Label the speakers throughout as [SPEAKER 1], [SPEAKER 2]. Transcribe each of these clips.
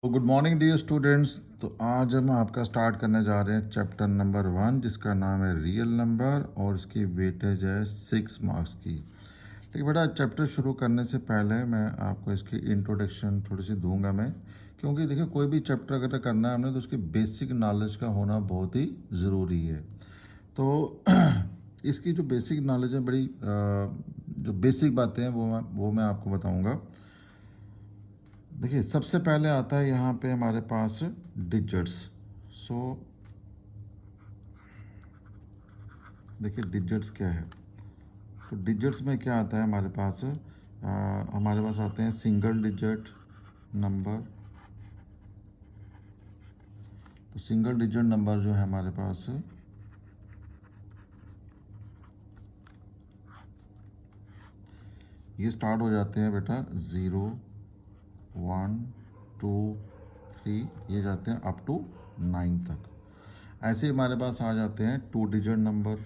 [SPEAKER 1] तो good morning dear students. तो आज हम आपका स्टार्ट करने जा रहे हैं चैप्टर नंबर 1 जिसका नाम है रियल नंबर और इसकी वेटेज है 6 मार्क्स की। लेकिन बेटा चैप्टर शुरू करने से पहले मैं आपको इसकी इंट्रोडक्शन थोड़ी सी दूंगा मैं, क्योंकि देखिए कोई भी चैप्टर अगर करना है हमने तो उसकी बेसिक नॉलेज का होना बहुत ही ज़रूरी है। तो इसकी जो बेसिक नॉलेज है बड़ी जो बेसिक बातें हैं वो मैं आपको बताऊंगा। देखिए सबसे पहले आता है यहाँ पे हमारे पास डिजिट्स। सो देखिए डिजिट्स क्या है। तो डिजिट्स में क्या आता है हमारे पास आते हैं सिंगल डिजिट नंबर। तो सिंगल डिजिट नंबर जो है हमारे पास ये स्टार्ट हो जाते हैं बेटा 0 1 2 3, ये जाते हैं अप टू 9 तक। ऐसे ही हमारे पास आ जाते हैं 2 डिजिट नंबर।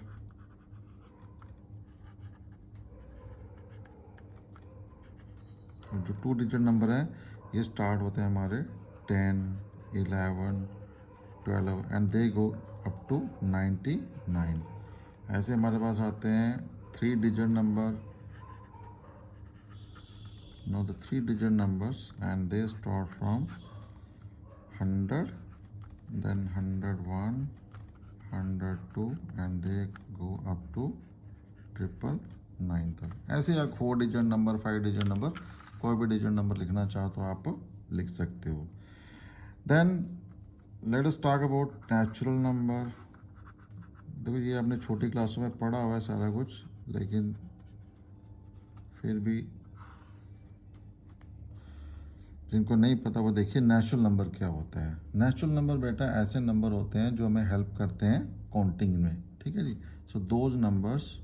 [SPEAKER 1] जो 2 डिजिट नंबर है ये स्टार्ट होते हैं हमारे 10 11 12 and they go up to 99। ऐसे हमारे पास आते हैं 3 digit number. Now the 3 digit numbers and they start from 100 then 101 102 and they go up to 999 तक। ऐसे आप 4 डिजिट नंबर 5 डिजिट नंबर कोई भी डिजिट नंबर लिखना चाहो तो आप लिख सकते हो। Then let us talk about natural number. देखो ये आपने छोटी क्लासों में पढ़ा हुआ है सारा कुछ, लेकिन फिर भी जिनको नहीं पता वो देखिए नेचुरल नंबर क्या होता है। नेचुरल नंबर बेटा ऐसे नंबर होते हैं जो हमें हेल्प करते हैं काउंटिंग में, ठीक है जी। So those numbers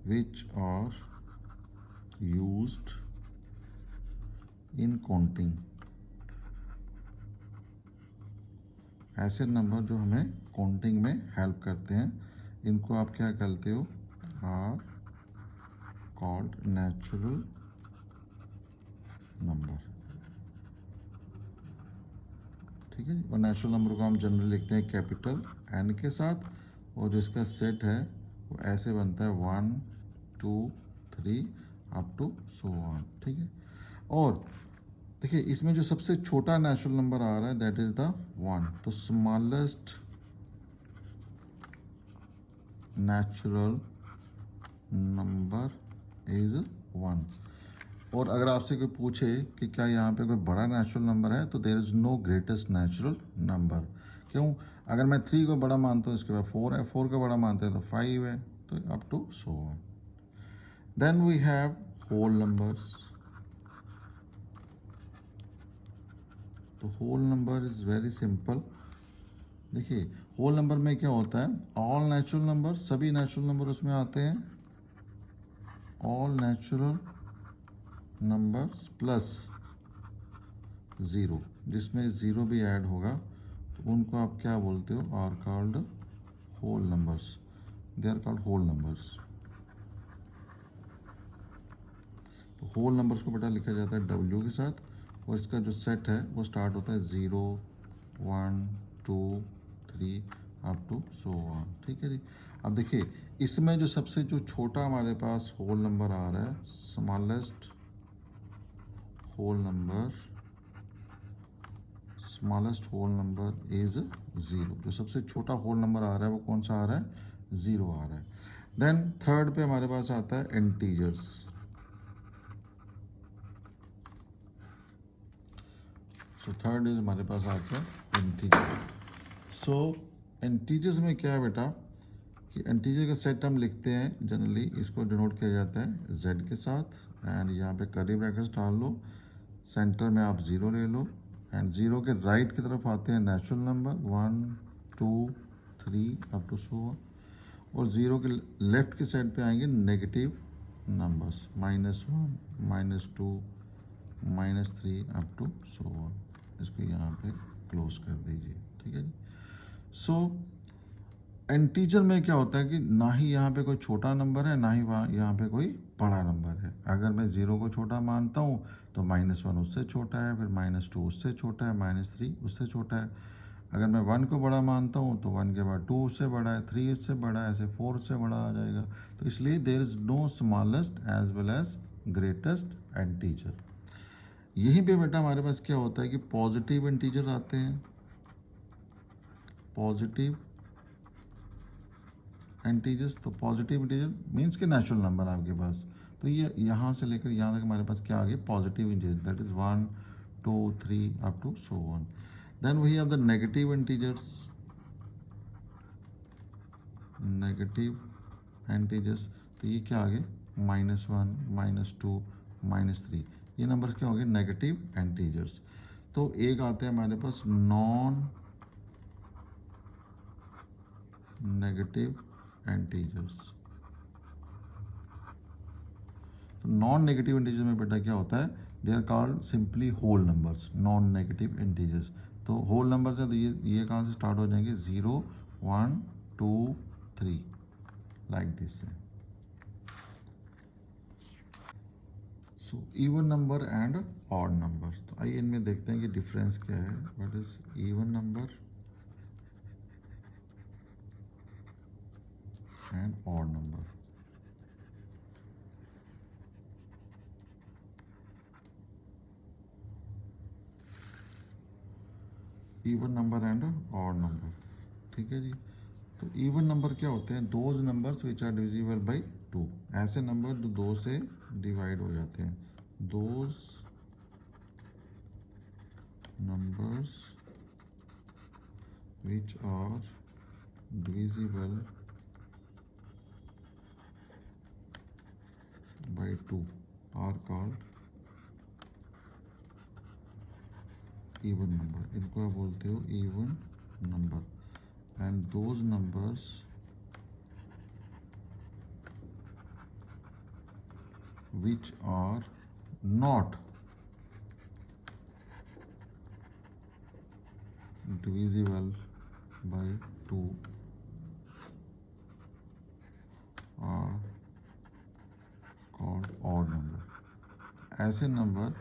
[SPEAKER 1] which are used in counting, ऐसे नंबर जो हमें काउंटिंग में हेल्प करते हैं इनको आप क्या कहते हो, आर कॉल्ड नेचुरल नंबर, ठीक है। और नेचुरल नंबर को हम जनरली लिखते हैं कैपिटल एन के साथ, और जो इसका सेट है वो ऐसे बनता है 1 2 3 अप टू सो ऑन, ठीक है। और देखिए इसमें जो सबसे छोटा नेचुरल नंबर आ रहा है दैट इज द 1। तो स्मॉलेस्ट नेचुरल नंबर इज 1। और अगर आपसे कोई पूछे कि क्या यहाँ पे कोई बड़ा नेचुरल नंबर है तो there is no greatest natural number. क्यों? अगर मैं 3 को बड़ा मानता हूँ इसके बाद 4 है, 4 को बड़ा मानते हैं तो 5 है, तो up to so on. Then we have whole numbers. तो whole number is very simple. देखिए होल नंबर में क्या होता है, ऑल नेचुरल नंबर, सभी नेचुरल नंबर उसमें आते हैं, ऑल नेचुरल नंबर्स प्लस 0, जिसमें 0 भी ऐड होगा तो उनको आप क्या बोलते हो, are called whole numbers. They are called whole numbers. तो होल नंबर्स को बेटा लिखा जाता है डब्ल्यू के साथ, और इसका जो सेट है वो स्टार्ट होता है 0 1 2 3 अप टू सो ऑन, ठीक है जी। अब देखिए इसमें जो सबसे जो छोटा हमारे पास होल नंबर आ रहा है, smallest whole number, smallest whole number is 0। जो सबसे छोटा होल नंबर आ रहा है वो कौन सा आ रहा है, 0 आ रहा है। देन थर्ड पे हमारे पास आता है इंटीजर्स। सो थर्ड इज हमारे पास आता है इंटीजर। सो इंटीजर्स में क्या है बेटा कि इंटीजर का सेट हम लिखते हैं जनरली, इसको डिनोट किया जाता है z के साथ, एंड यहाँ पे कर्ली ब्रैकेट्स डाल लो, सेंटर में आप 0 ले लो, एंड 0 के राइट की तरफ आते हैं natural number 1 2 3 up to so on, और 0 के लेफ्ट के साइड पे आएंगे negative numbers -1 -2 -3 up to so on. इसको यहाँ पे क्लोज कर दीजिए, ठीक है जी। सो इंटीजर में क्या होता है कि ना ही यहाँ पे कोई छोटा नंबर है, ना ही वहाँ यहाँ पे कोई बड़ा नंबर है। अगर मैं ज़ीरो को छोटा मानता हूँ तो -1 उससे छोटा है, फिर -2 उससे छोटा है, -3 उससे छोटा है। अगर मैं 1 को बड़ा मानता हूँ तो 1 के बाद 2 उससे बड़ा है, 3 उससे बड़ा है, ऐसे 4 उससे बड़ा आ जाएगा। तो इसलिए there is no smallest as well as greatest integer. यहीं पे बेटा हमारे पास क्या होता है कि पॉजिटिव इंटीजर आते हैं, पॉजिटिव इंटीजर्स। तो पॉजिटिव इंटीजर मीन्स के नेचुरल नंबर आपके पास। तो ये यहाँ से लेकर यहाँ तक हमारे पास क्या आ गया, positive integer, that is 1 2 3 up to so on. Then we have the negative integers, negative integers. तो ये क्या आ गए, -1 -2 -3, ये नंबर्स क्या हो गए, नेगेटिव इंटीजर्स। तो एक आते हैं हमारे पास non negative integers. Non negative integer में बेटा क्या होता है, they are called simply whole numbers, non negative integers. तो होल नंबर्स है तो ये कहाँ से स्टार्ट हो जाएंगे, 0 1 2 3 लाइक दिस है। So even number and odd number. तो आइए इनमें देखते हैं कि डिफरेंस क्या है। What is even number and odd number. Even number and odd number, ठीक है जी। तो इवन नंबर क्या होते हैं, those numbers which are divisible by 2, ऐसे नंबर जो 2 से डिवाइड हो जाते हैं। Those numbers which are divisible by 2 are called even number. इनको आप बोलते हो even number. And those numbers which are not divisible by 2 are called odd number। ऐसे नंबर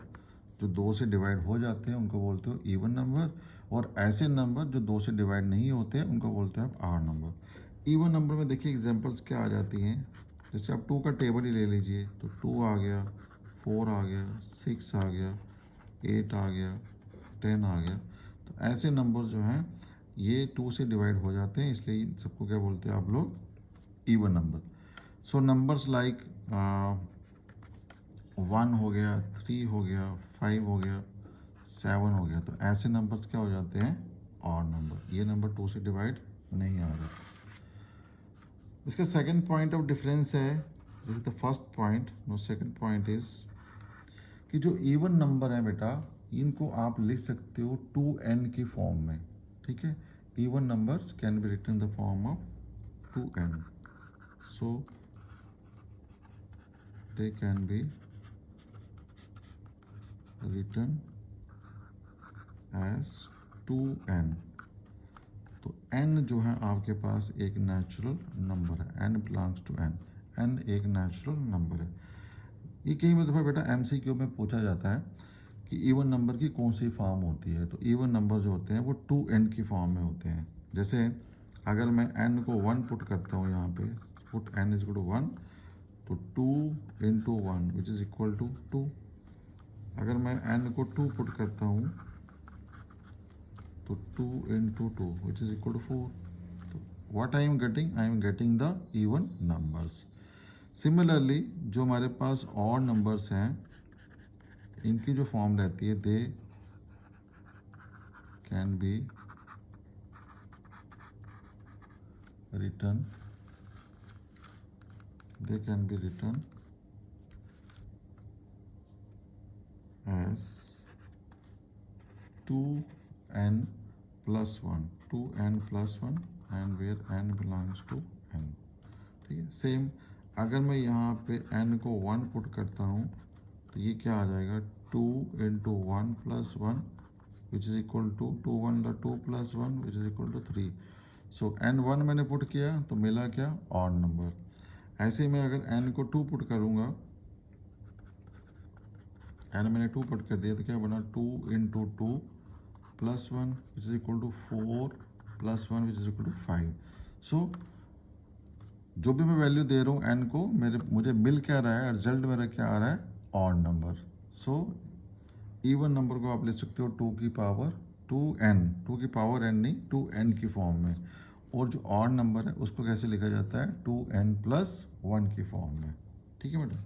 [SPEAKER 1] जो 2 से डिवाइड हो जाते हैं उनको बोलते हो इवन नंबर, और ऐसे नंबर जो 2 से डिवाइड नहीं होते हैं उनको बोलते हैं आप ऑड नंबर। इवन नंबर में देखिए एग्जांपल्स क्या आ जाती हैं, जैसे आप 2 का टेबल ही ले लीजिए तो 2 आ गया, 4 आ गया, 6 आ गया, 8 आ गया, 10 आ गया। तो ऐसे नंबर जो हैं ये 2 से डिवाइड हो जाते हैं, इसलिए इन सबको क्या बोलते हैं आप लोग, इवन नंबर। सो नंबर्स लाइक 1 हो गया, 3 हो गया, 5 हो गया, 7 हो गया, तो ऐसे नंबर्स क्या हो जाते हैं, ऑड नंबर। ये नंबर 2 से डिवाइड नहीं आ रहा। इसका सेकंड पॉइंट ऑफ डिफरेंस है, this is the first point. No, second point is कि जो इवन नंबर है बेटा इनको आप लिख सकते हो 2n की फॉर्म में, ठीक है। Even numbers can be written in the form of 2n, so they can be written as 2n। तो n जो है आपके पास एक नेचुरल नंबर है, n belongs to n, n एक नेचुरल नंबर है। ये कई दफ़ा बेटा MCQ में पूछा जाता है कि इवन नंबर की कौन सी फॉर्म होती है। तो इवन नंबर जो होते हैं वो 2n की फॉर्म में होते हैं। जैसे अगर मैं n को 1 पुट करता हूँ यहाँ पे, put n is equal to 1, तो 2 into 1 which is equal to 2। अगर मैं n को 2 पुट करता हूँ तो 2 into 2 which is equal to 4। तो what I am getting the even numbers. Similarly जो हमारे पास ऑड नंबर्स हैं इनकी जो फॉर्म रहती है, they can be written as 2n plus 1, 2n plus 1 and where n belongs to n, ठीक है। सेम अगर मैं यहाँ पे n को 1 पुट करता हूँ तो ये क्या आ जाएगा, 2 into 1 plus 1 which is equal to 2 1 2 plus 1 which is equal to 3। So n1 मैंने पुट किया तो मिला क्या, ऑड नंबर। ऐसे ही मैं अगर n को 2 पुट करूँगा, n मैंने 2 पुट कर दिया तो क्या बना, 2 into 2 plus 1 which is equal to 4 plus 1 which is equal to 5। So जो भी मैं वैल्यू दे रहा हूँ n को, मुझे मिल क्या रहा है, रिजल्ट मेरा क्या आ रहा है, ऑड नंबर। सो इवन नंबर को आप ले सकते हो 2 की पावर 2n, 2 की पावर n नहीं, 2n की फॉर्म में। और जो ऑड नंबर है उसको कैसे लिखा जाता है, 2n प्लस 1 की फॉर्म में। ठीक है बेटा।